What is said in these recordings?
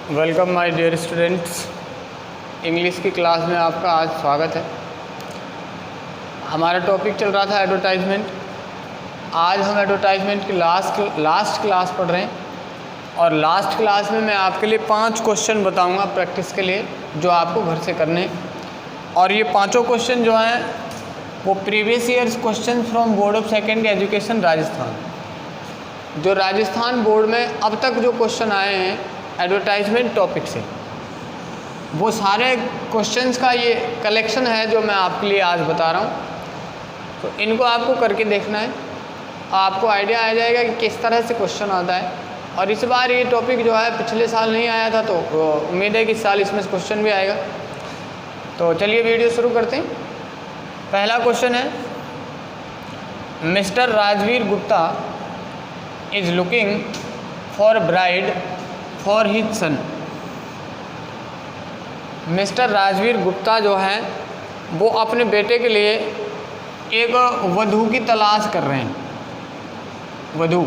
Welcome my dear students. English की class में आपका आज स्वागत है। हमारा टॉपिक चल रहा था एडवर्टाइजमेंट। आज हम एडवर्टाइजमेंट की लास्ट क्लास पढ़ रहे हैं और लास्ट क्लास में मैं आपके लिए 5 क्वेश्चन बताऊंगा प्रैक्टिस के लिए, जो आपको घर से करने हैं। और ये पांचों क्वेश्चन जो हैं वो previous years question from board of secondary education Rajasthan, जो राजस्थान बोर्ड में अब तक जो क्वेश्चन आए हैं एडवर्टाइजमेंट टॉपिक से, वो सारे क्वेश्चंस का ये कलेक्शन है जो मैं आपके लिए आज बता रहा हूँ। तो इनको आपको करके देखना है, आपको आइडिया आ जाएगा कि किस तरह से क्वेश्चन आता है। और इस बार ये टॉपिक जो है पिछले साल नहीं आया था, तो उम्मीद है कि इस साल इसमें क्वेश्चन भी आएगा। तो चलिए वीडियो शुरू करते हैं। पहला क्वेश्चन है, mister Rajveer Gupta is looking for bride for his son. Mister Rajveer Gupta जो हैं वो अपने बेटे के लिए एक वधू की तलाश कर रहे हैं। वधू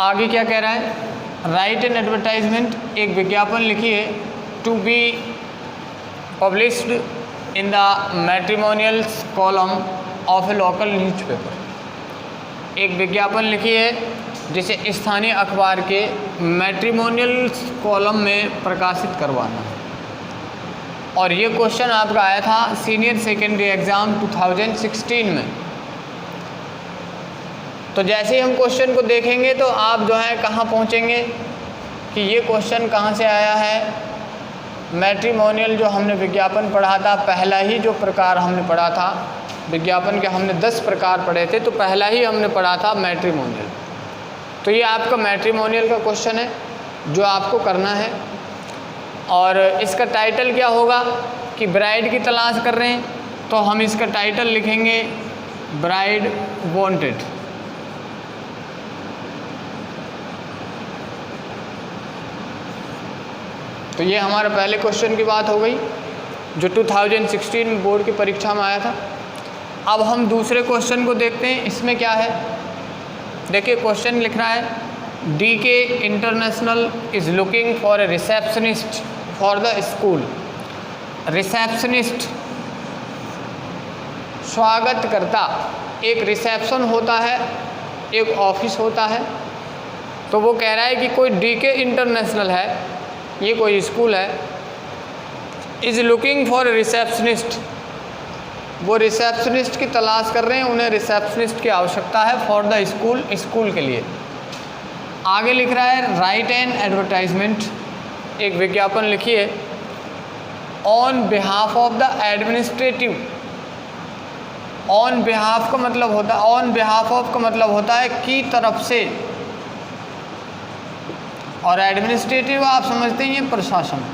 आगे क्या कह रहा है, राइट एन एडवर्टाइजमेंट, एक विज्ञापन लिखिए, to be published in the matrimonials column of a local newspaper. एक विज्ञापन लिखिए जिसे स्थानीय अखबार के मैट्रिमोनियल्स कॉलम में प्रकाशित करवाना है। और ये क्वेश्चन आपका आया था सीनियर सेकेंडरी एग्ज़ाम 2016 में। तो जैसे ही हम क्वेश्चन को देखेंगे तो आप जो है कहाँ पहुँचेंगे कि ये क्वेश्चन कहाँ से आया है। मैट्रिमोनियल जो हमने विज्ञापन पढ़ा था, पहला ही जो प्रकार हमने पढ़ा था विज्ञापन के, हमने 10 प्रकार पढ़े थे, तो पहला ही हमने पढ़ा था मैट्रिमोनियल। तो ये आपका मैट्रिमोनियल का क्वेश्चन है जो आपको करना है। और इसका टाइटल क्या होगा कि ब्राइड की तलाश कर रहे हैं, तो हम इसका टाइटल लिखेंगे ब्राइड वांटेड। तो ये हमारे पहले क्वेश्चन की बात हो गई जो 2016 में बोर्ड की परीक्षा में आया था। अब हम दूसरे क्वेश्चन को देखते हैं, इसमें क्या है। देखिए क्वेश्चन लिख रहा है, DK international is looking for a receptionist for the school. Receptionist स्वागतकर्ता, एक रिसेप्शन होता है, एक ऑफिस होता है। तो वो कह रहा है कि कोई DK इंटरनेशनल है, ये कोई स्कूल है, is looking for a receptionist, वो रिसेप्शनिस्ट की तलाश कर रहे हैं, उन्हें रिसेप्शनिस्ट की आवश्यकता है फॉर द स्कूल, स्कूल के लिए। आगे लिख रहा है, राइट एन एडवर्टाइजमेंट, एक विज्ञापन लिखिए, on behalf of the administrative. On behalf का मतलब होता है, ऑन बिहाफ ऑफ का मतलब होता है की तरफ से, और एडमिनिस्ट्रेटिव आप समझते हैं ये प्रशासन,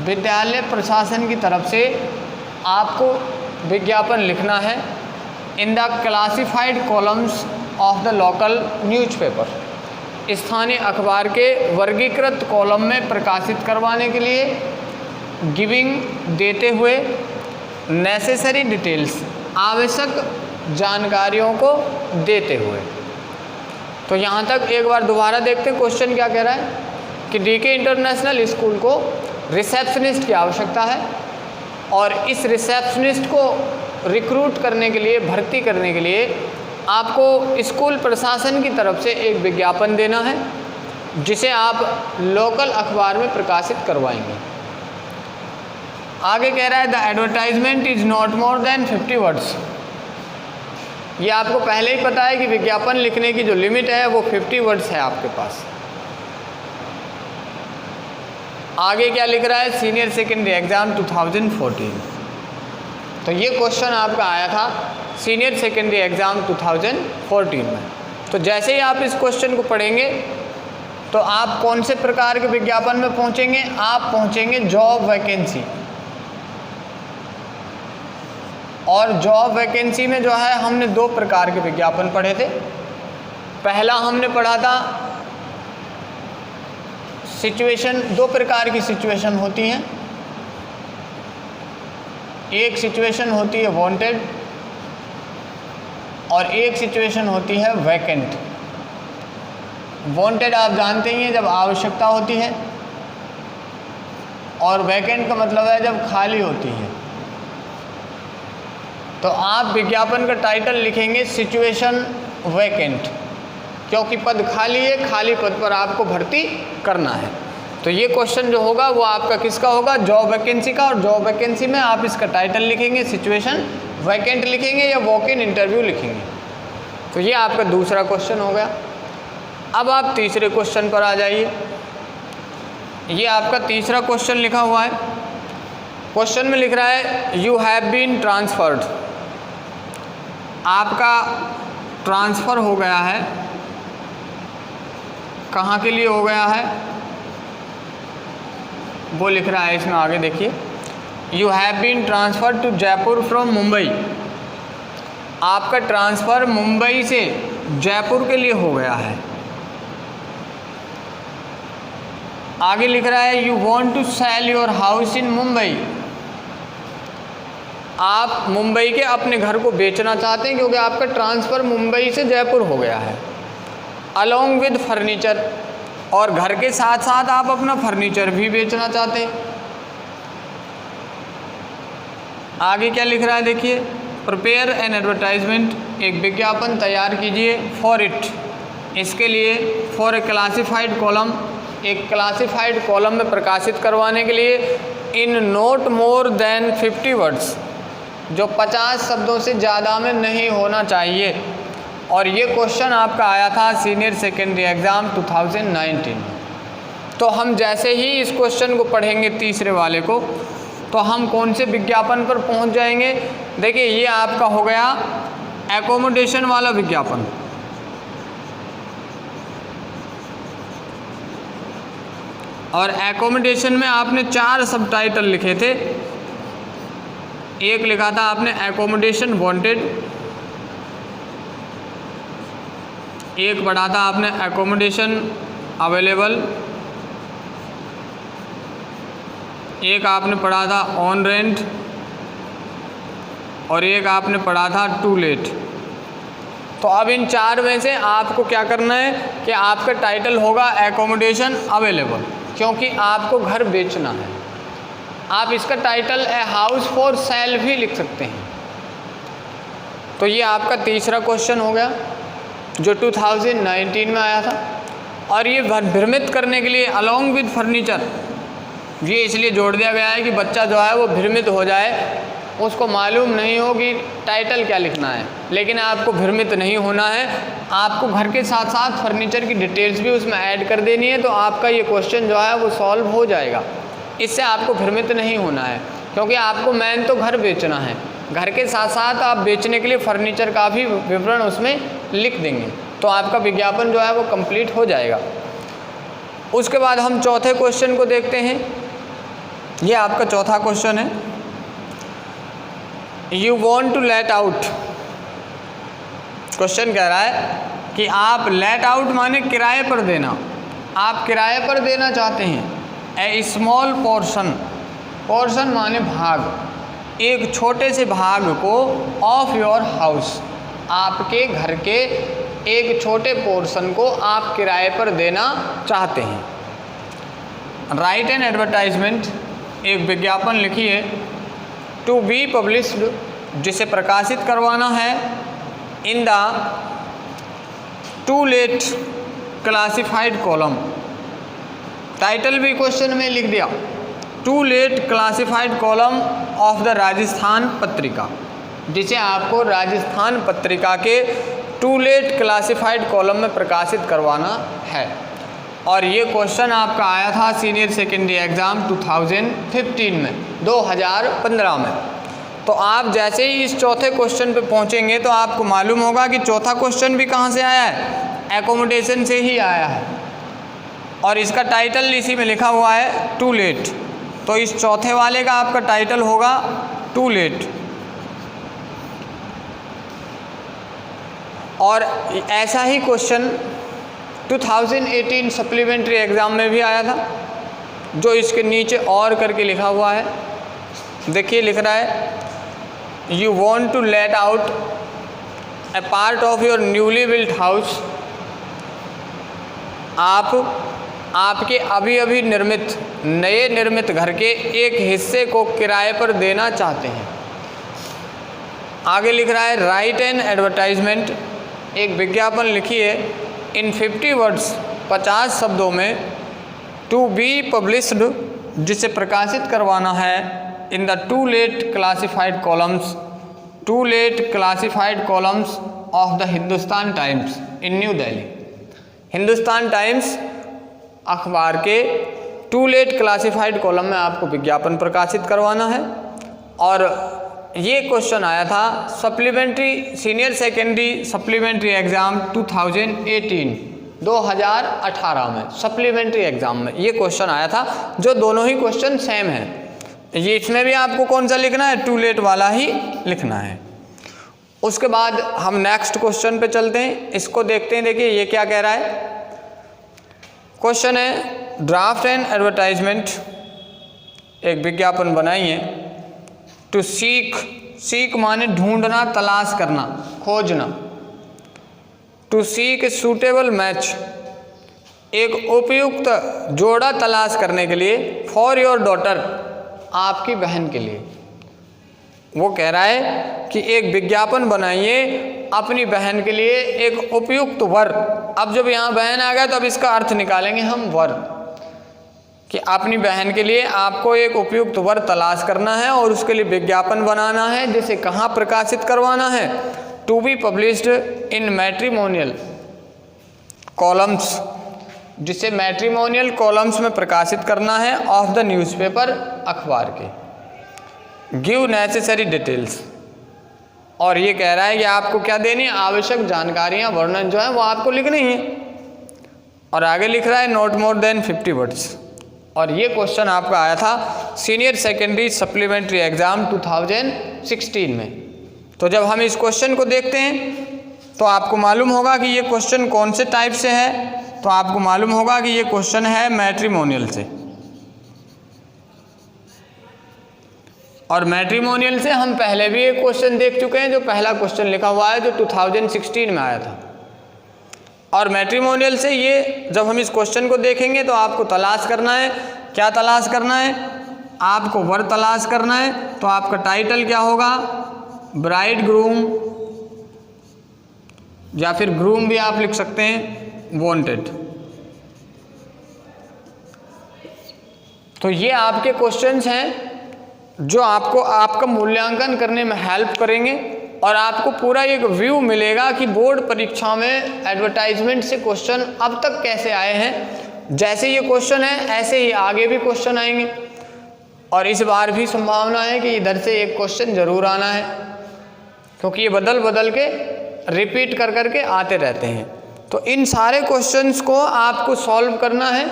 विद्यालय प्रशासन की तरफ से आपको विज्ञापन लिखना है in the classified columns of the local newspaper. स्थानीय अखबार के वर्गीकृत कॉलम में प्रकाशित करवाने के लिए, गिविंग देते हुए, नेसेसरी डिटेल्स आवश्यक जानकारियों को देते हुए। तो यहाँ तक एक बार दोबारा देखते हैं क्वेश्चन क्या कह रहा है कि DK इंटरनेशनल स्कूल को रिसेप्शनिस्ट की आवश्यकता है और इस रिसेप्शनिस्ट को रिक्रूट करने के लिए, भर्ती करने के लिए आपको स्कूल प्रशासन की तरफ से एक विज्ञापन देना है जिसे आप लोकल अखबार में प्रकाशित करवाएंगे। आगे कह रहा है, the advertisement is not more than 50 words. ये आपको पहले ही पता है कि विज्ञापन लिखने की जो लिमिट है वो 50 वर्ड्स है आपके पास। आगे क्या लिख रहा है, सीनियर सेकेंडरी एग्ज़ाम 2014। तो ये क्वेश्चन आपका आया था सीनियर सेकेंडरी एग्ज़ाम 2014 में। तो जैसे ही आप इस क्वेश्चन को पढ़ेंगे तो आप कौन से प्रकार के विज्ञापन में पहुंचेंगे, आप पहुंचेंगे जॉब वैकेंसी। और जॉब वैकेंसी में जो है हमने 2 प्रकार के विज्ञापन पढ़े थे। पहला हमने पढ़ा था सिचुएशन, 2 प्रकार की सिचुएशन होती हैं। एक सिचुएशन होती है वांटेड और एक सिचुएशन होती है वैकेंट। वांटेड आप जानते ही हैं जब आवश्यकता होती है, और वैकेंट का मतलब है जब खाली होती है। तो आप विज्ञापन का टाइटल लिखेंगे सिचुएशन वैकेंट, क्योंकि पद खाली है, खाली पद पर आपको भर्ती करना है। तो ये क्वेश्चन जो होगा वो आपका किसका होगा, जॉब वैकेंसी का। और जॉब वैकेंसी में आप इसका टाइटल लिखेंगे सिचुएशन वैकेंट लिखेंगे या वॉक इन इंटरव्यू लिखेंगे। तो ये आपका दूसरा क्वेश्चन हो गया। अब आप तीसरे क्वेश्चन पर आ जाइए। ये आपका तीसरा क्वेश्चन लिखा हुआ है। क्वेश्चन में लिख रहा है यू हैव बीन ट्रांसफर्ड, आपका ट्रांसफ़र हो गया है। कहाँ के लिए हो गया है वो लिख रहा है इसमें, आगे देखिए। You have been transferred to Jaipur from Mumbai, आपका ट्रांसफ़र मुंबई से जयपुर के लिए हो गया है। आगे लिख रहा है you want to sell your house in Mumbai, आप मुंबई के अपने घर को बेचना चाहते हैं क्योंकि आपका ट्रांसफ़र मुंबई से जयपुर हो गया है। अलॉन्ग विद फर्नीचर, और घर के साथ साथ आप अपना फर्नीचर भी बेचना चाहते हैं। आगे क्या लिख रहा है देखिए, प्रिपेयर एन एडवर्टाइजमेंट, एक विज्ञापन तैयार कीजिए। फॉर इट, इसके लिए। फॉर ए क्लासिफाइड कॉलम, एक क्लासिफाइड कॉलम में प्रकाशित करवाने के लिए। In note more than 50 words, जो 50 शब्दों से ज़्यादा में नहीं होना चाहिए। और ये क्वेश्चन आपका आया था सीनियर सेकेंडरी एग्ज़ाम 2019। तो हम जैसे ही इस क्वेश्चन को पढ़ेंगे तीसरे वाले को, तो हम कौन से विज्ञापन पर पहुंच जाएंगे। देखिए ये आपका हो गया एकोमोडेशन वाला विज्ञापन। और एकोमोडेशन में आपने 4 सब टाइटल लिखे थे। एक लिखा था आपने एकोमोडेशन वांटेड, एक पढ़ा था आपने एकोमोडेशन अवेलेबल, एक आपने पढ़ा था ऑन रेंट, और एक आपने पढ़ा था टू लेट। तो अब इन 4 में से आपको क्या करना है कि आपका टाइटल होगा एकोमोडेशन अवेलेबल, क्योंकि आपको घर बेचना है। आप इसका title a house for sale भी लिख सकते हैं। तो ये आपका तीसरा क्वेश्चन हो गया जो 2019 में आया था। और ये भ्रमित करने के लिए अलॉन्ग विद फर्नीचर, ये इसलिए जोड़ दिया गया है कि बच्चा जो है वो भ्रमित हो जाए, उसको मालूम नहीं हो कि टाइटल क्या लिखना है। लेकिन आपको भ्रमित नहीं होना है, आपको घर के साथ साथ फर्नीचर की डिटेल्स भी उसमें ऐड कर देनी है। तो आपका ये क्वेश्चन जो है वो सॉल्व हो जाएगा। इससे आपको भ्रमित नहीं होना है, क्योंकि आपको मेन तो घर बेचना है। घर के साथ साथ आप बेचने के लिए फर्नीचर का भी विवरण उसमें लिख देंगे, तो आपका विज्ञापन जो है वो कंप्लीट हो जाएगा। उसके बाद हम चौथे क्वेश्चन को देखते हैं। ये आपका चौथा क्वेश्चन है। You want to let out, question कह रहा है कि आप लेट आउट माने किराए पर देना, आप किराए पर देना चाहते हैं। ए स्मॉल पोर्शन, पोर्शन माने भाग, एक छोटे से भाग को ऑफ योर हाउस, आपके घर के एक छोटे पोर्शन को आप किराए पर देना चाहते हैं। राइट एन एडवर्टाइजमेंट, एक विज्ञापन लिखिए। टू बी पब्लिश्ड, जिसे प्रकाशित करवाना है। In the to let classified column, title भी क्वेश्चन में लिख दिया, to let classified column of the Rajasthan Patrika, जिसे आपको राजस्थान पत्रिका के टू लेट क्लासिफाइड कॉलम में प्रकाशित करवाना है। और ये क्वेश्चन आपका आया था सीनियर सेकेंडरी एग्ज़ाम 2015 में, 2015 में। तो आप जैसे ही इस चौथे क्वेश्चन पे पहुंचेंगे तो आपको मालूम होगा कि चौथा क्वेश्चन भी कहाँ से आया है, एकोमोडेशन से ही आया है। और इसका टाइटल इसी में लिखा हुआ है टू लेट। तो इस चौथे वाले का आपका टाइटल होगा टू लेट। और ऐसा ही क्वेश्चन 2018 सप्लीमेंट्री एग्ज़ाम में भी आया था, जो इसके नीचे और करके लिखा हुआ है। देखिए लिख रहा है you want to let out a part of your newly built house आप आपके अभी अभी नए निर्मित घर के एक हिस्से को किराए पर देना चाहते हैं। आगे लिख रहा है राइट एन एडवर्टाइजमेंट, एक विज्ञापन लिखिए इन 50 वर्ड्स, 50 शब्दों में, टू बी पब्लिश्ड, जिसे प्रकाशित करवाना है, in the to let classified columns of the Hindustan Times in new Delhi. Hindustan Times अखबार के टू लेट क्लासिफाइड कॉलम में आपको विज्ञापन प्रकाशित करवाना है। और ये क्वेश्चन आया था supplementary senior secondary supplementary exam 2018 में, सप्लीमेंट्री एग्ज़ाम में ये क्वेश्चन आया था, जो दोनों ही क्वेश्चन सेम हैं। ये इसमें भी आपको कौन सा लिखना है, टू लेट वाला ही लिखना है। उसके बाद हम नेक्स्ट क्वेश्चन पे चलते हैं, इसको देखते हैं। देखिए ये क्या कह रहा है, क्वेश्चन है ड्राफ्ट एन एडवर्टाइजमेंट, एक विज्ञापन बनाइए, टू सीक माने ढूंढना, तलाश करना, खोजना, to seek a suitable match, एक उपयुक्त जोड़ा तलाश करने के लिए, फॉर योर डॉटर, आपकी बहन के लिए। वो कह रहा है कि एक विज्ञापन बनाइए अपनी बहन के लिए एक उपयुक्त वर। अब जब यहाँ बहन आ गया तो अब इसका अर्थ निकालेंगे हम वर, कि अपनी बहन के लिए आपको एक उपयुक्त वर तलाश करना है और उसके लिए विज्ञापन बनाना है, जिसे कहाँ प्रकाशित करवाना है, to be published in matrimonial columns, जिसे मैट्रिमोनियल कॉलम्स में प्रकाशित करना है, ऑफ द न्यूज़पेपर, अखबार के। गिव नेसेसरी डिटेल्स, और ये कह रहा है कि आपको क्या देनी है, आवश्यक जानकारियाँ, वर्णन जो है वो आपको लिखनी है। और आगे लिख रहा है नॉट मोर देन 50 वर्ड्स। और ये क्वेश्चन आपका आया था सीनियर सेकेंडरी सप्लीमेंट्री एग्ज़ाम 2016 में। तो जब हम इस क्वेश्चन को देखते हैं तो आपको मालूम होगा कि ये क्वेश्चन कौन से टाइप से है। तो आपको मालूम होगा कि ये क्वेश्चन है मैट्रिमोनियल से, और मैट्रिमोनियल से हम पहले भी एक क्वेश्चन देख चुके हैं, जो पहला क्वेश्चन लिखा हुआ है, जो 2016 में आया था। और मैट्रिमोनियल से ये जब हम इस क्वेश्चन को देखेंगे तो आपको तलाश करना है, क्या तलाश करना है, आपको वर तलाश करना है। तो आपका टाइटल क्या होगा, ब्राइड ग्रूम, या फिर ग्रूम भी आप लिख सकते हैं, वांटेड। तो ये आपके क्वेश्चंस हैं जो आपको आपका मूल्यांकन करने में हेल्प करेंगे, और आपको पूरा एक व्यू मिलेगा कि बोर्ड परीक्षा में एडवर्टाइजमेंट से क्वेश्चन अब तक कैसे आए हैं। जैसे ये क्वेश्चन है ऐसे ही आगे भी क्वेश्चन आएंगे, और इस बार भी संभावना है कि इधर से एक क्वेश्चन ज़रूर आना है, क्योंकि ये बदल बदल के रिपीट कर कर के आते रहते हैं। तो इन सारे क्वेश्चंस को आपको सॉल्व करना है।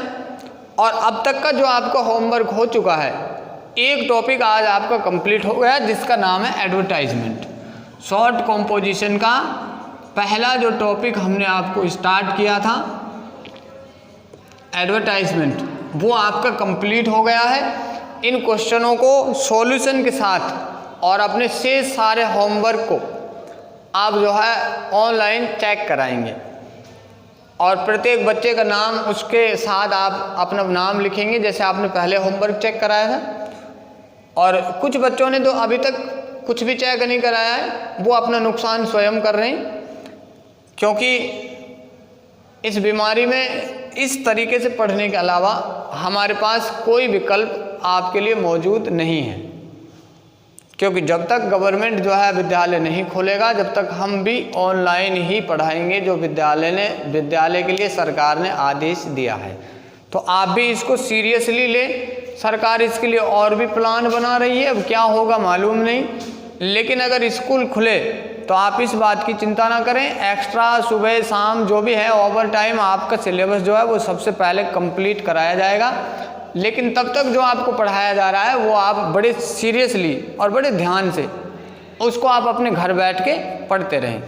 और अब तक का जो आपका होमवर्क हो चुका है, एक टॉपिक आज आपका कंप्लीट हो गया, जिसका नाम है एडवर्टाइजमेंट। शॉर्ट कॉम्पोजिशन का पहला जो टॉपिक हमने आपको स्टार्ट किया था, एडवर्टाइजमेंट, वो आपका कंप्लीट हो गया है। इन क्वेश्चनों को सॉल्यूशन के साथ और अपने शेष सारे होमवर्क को आप जो है ऑनलाइन चेक कराएंगे, और प्रत्येक बच्चे का नाम उसके साथ आप अपना नाम लिखेंगे, जैसे आपने पहले होमवर्क चेक कराया था। और कुछ बच्चों ने तो अभी तक कुछ भी चेक नहीं कराया है, वो अपना नुकसान स्वयं कर रहे हैं, क्योंकि इस बीमारी में इस तरीके से पढ़ने के अलावा हमारे पास कोई विकल्प आपके लिए मौजूद नहीं है। क्योंकि जब तक गवर्नमेंट जो है विद्यालय नहीं खोलेगा, जब तक हम भी ऑनलाइन ही पढ़ाएंगे, जो विद्यालय के लिए सरकार ने आदेश दिया है। तो आप भी इसको सीरियसली लें। सरकार इसके लिए और भी प्लान बना रही है, अब क्या होगा मालूम नहीं, लेकिन अगर स्कूल खुले तो आप इस बात की चिंता ना करें। एक्स्ट्रा सुबह शाम जो भी है ओवर टाइम, आपका सिलेबस जो है वो सबसे पहले कंप्लीट कराया जाएगा। लेकिन तब तक जो आपको पढ़ाया जा रहा है वो आप बड़े सीरियसली और बड़े ध्यान से उसको आप अपने घर बैठ के पढ़ते रहें।